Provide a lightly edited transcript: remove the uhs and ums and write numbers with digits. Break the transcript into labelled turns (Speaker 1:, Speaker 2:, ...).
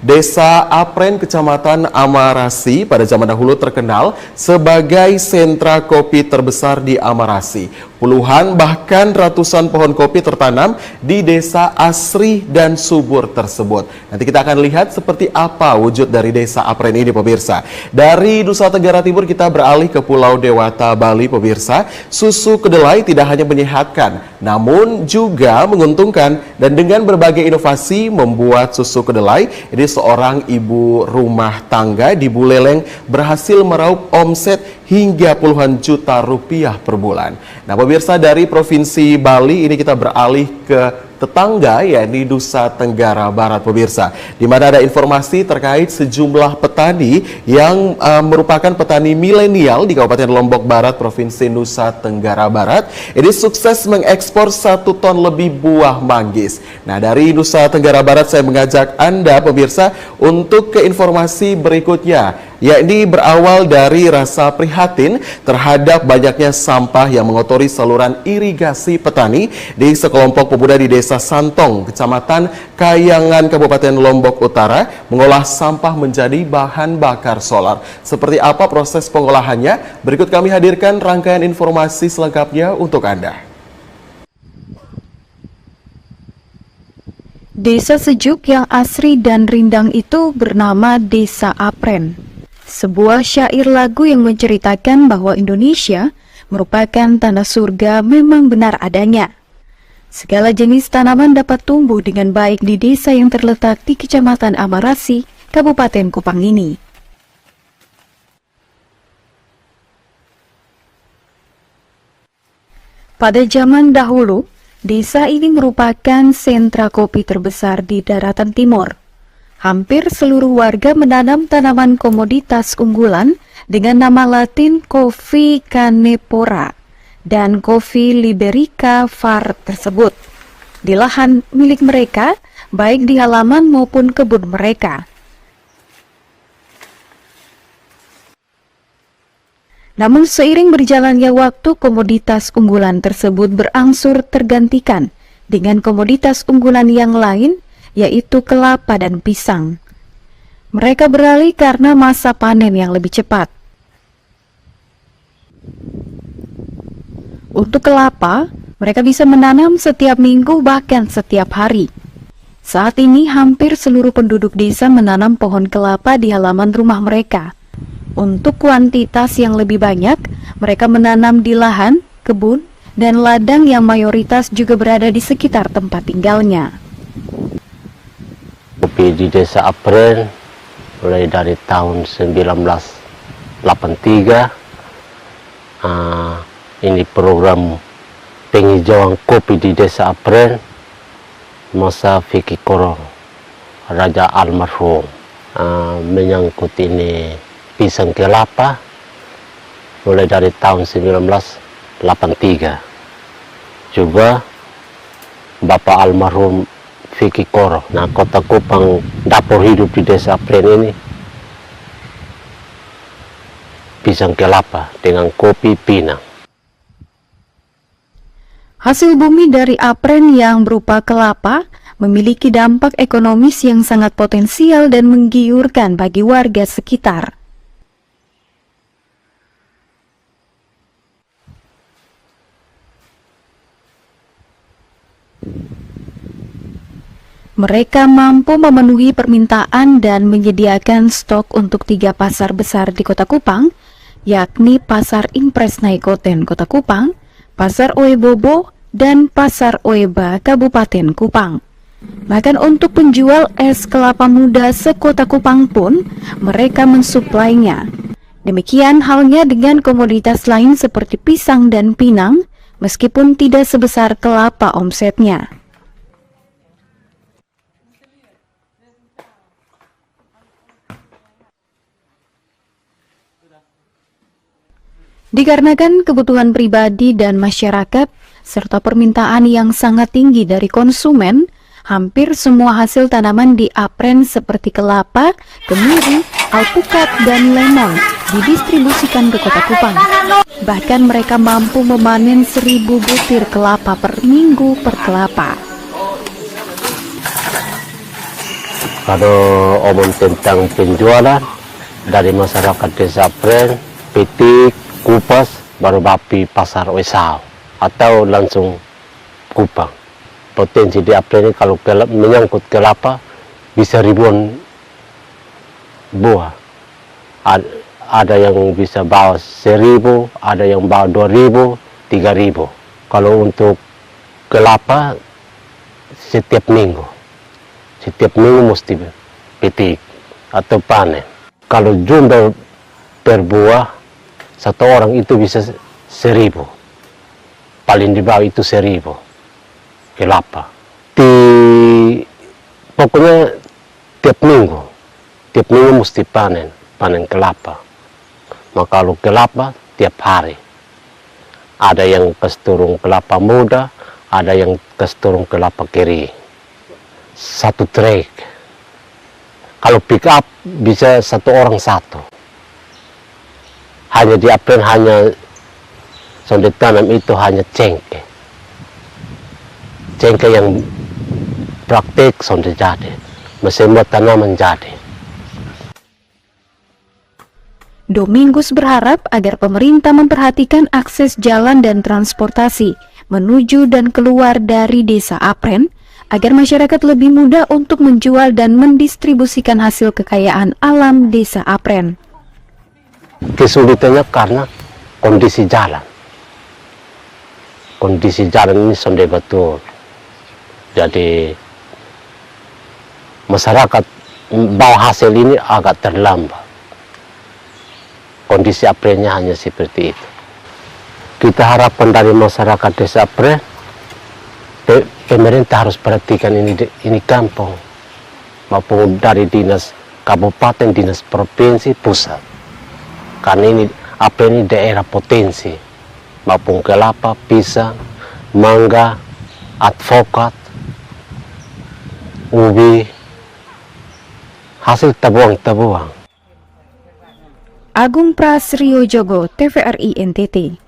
Speaker 1: Desa Apren, Kecamatan Amarasi pada zaman dahulu terkenal sebagai sentra kopi terbesar di Amarasi. Puluhan bahkan ratusan pohon kopi tertanam di desa asri dan subur tersebut. Nanti kita akan lihat seperti apa wujud dari desa Apren ini, pemirsa. Dari Nusa Tenggara Timur kita beralih ke Pulau Dewata, Bali, pemirsa. Susu kedelai tidak hanya menyehatkan, namun juga menguntungkan. Dan dengan berbagai inovasi membuat susu kedelai, ini seorang ibu rumah tangga di Buleleng berhasil meraup omset hingga puluhan juta rupiah per bulan. Nah, pemirsa, dari Provinsi Bali ini kita beralih ke tetangga, yakni Nusa Tenggara Barat, pemirsa, di mana ada informasi terkait sejumlah petani yang merupakan petani milenial di Kabupaten Lombok Barat, Provinsi Nusa Tenggara Barat. Ini sukses mengekspor 1 ton lebih buah manggis. Nah, dari Nusa Tenggara Barat saya mengajak Anda, pemirsa, untuk ke informasi berikutnya, yakni berawal dari rasa prihatin terhadap banyaknya sampah yang mengotori saluran irigasi petani di sekelompok pemuda di Desa Santong, Kecamatan Kayangan, Kabupaten Lombok Utara, mengolah sampah menjadi bahan bakar solar. Seperti apa proses pengolahannya? Berikut kami hadirkan rangkaian informasi selengkapnya untuk Anda.
Speaker 2: Desa sejuk yang asri dan rindang itu bernama Desa Apren. Sebuah syair lagu yang menceritakan bahwa Indonesia merupakan tanah surga memang benar adanya. Segala jenis tanaman dapat tumbuh dengan baik di desa yang terletak di Kecamatan Amarasi, Kabupaten Kupang ini. Pada zaman dahulu, desa ini merupakan sentra kopi terbesar di daratan timur. Hampir seluruh warga menanam tanaman komoditas unggulan dengan nama Latin Coffea canepora dan Coffea liberica var tersebut di lahan milik mereka, baik di halaman maupun kebun mereka. Namun seiring berjalannya waktu, komoditas unggulan tersebut berangsur tergantikan dengan komoditas unggulan yang lain, yaitu kelapa dan pisang. Mereka beralih karena masa panen yang lebih cepat. Untuk kelapa, mereka bisa menanam setiap minggu bahkan setiap hari. Saat ini hampir seluruh penduduk desa menanam pohon kelapa di halaman rumah mereka. Untuk kuantitas yang lebih banyak, mereka menanam di lahan, kebun, dan ladang yang mayoritas juga berada di sekitar tempat tinggalnya.
Speaker 3: Kopi di Desa Apren mulai dari tahun 1983. Ini program penghijauan kopi di Desa Apren masa Vicky Koro, Raja almarhum. Menyangkut ini pisang kelapa mulai dari tahun 1983. Juga Bapak almarhum Vicky Koro. Nah, Kota Kupang, dapur hidup di Desa Apren ini pisang kelapa dengan kopi pinang.
Speaker 2: Hasil bumi dari Apren yang berupa kelapa memiliki dampak ekonomis yang sangat potensial dan menggiurkan bagi warga sekitar. Mereka mampu memenuhi permintaan dan menyediakan stok untuk 3 pasar besar di Kota Kupang, yakni Pasar Impres Naikoten Kota Kupang, Pasar Oebobo, dan Pasar Oeba Kabupaten Kupang. Bahkan untuk penjual es kelapa muda se-Kota Kupang pun mereka mensuplainya. Demikian halnya dengan komoditas lain seperti pisang dan pinang, meskipun tidak sebesar kelapa omsetnya. Dikarenakan kebutuhan pribadi dan masyarakat, serta permintaan yang sangat tinggi dari konsumen, hampir semua hasil tanaman di Apren seperti kelapa, kemiri, alpukat, dan lemon didistribusikan ke Kota Kupang. Bahkan mereka mampu memanen 1000 butir kelapa per minggu per kelapa.
Speaker 3: Kalau omong tentang penjualan dari masyarakat desa Apren, petik, kupas, baru bapi pasar Wesau atau langsung Kupang. Potensi di Apren ini kalau menyangkut kelapa bisa ribuan buah. Ada yang bisa bawa 1.000, ada yang bawa 2.000, 3.000. Kalau untuk kelapa setiap minggu mesti petik atau panen. Kalau jumlah per buah satu orang itu bisa 1.000, paling di bawah itu 1.000 kelapa. Pokoknya tiap minggu mesti panen kelapa. Maka kalau kelapa tiap hari, ada yang kesturung kelapa muda, ada yang kesturung kelapa kering. Satu trek. Kalau pick up bisa satu orang satu. Hanya di Apren hanya sonde tanam itu hanya cengkeh. Cengkeh yang praktek sonde jadi. Mesin buat tanaman jadi.
Speaker 2: Domingus berharap agar pemerintah memperhatikan akses jalan dan transportasi menuju dan keluar dari desa Apren, agar masyarakat lebih mudah untuk menjual dan mendistribusikan hasil kekayaan alam desa Apren.
Speaker 3: Kesulitannya karena kondisi jalan. Kondisi jalan ini sudah betul. Jadi masyarakat bawa hasil ini agak terlambat. Kondisi Aprennya hanya seperti itu. Kita harapkan dari masyarakat desa Apren, pemerintah harus perhatikan ini kampung, maupun dari dinas kabupaten, dinas provinsi, pusat. Karena ini Apren ini daerah potensi, maupun kelapa, pisang, mangga, advokat, ubi, hasil tabuang-tabuang.
Speaker 2: Agung Prasriojogo, TVRI NTT.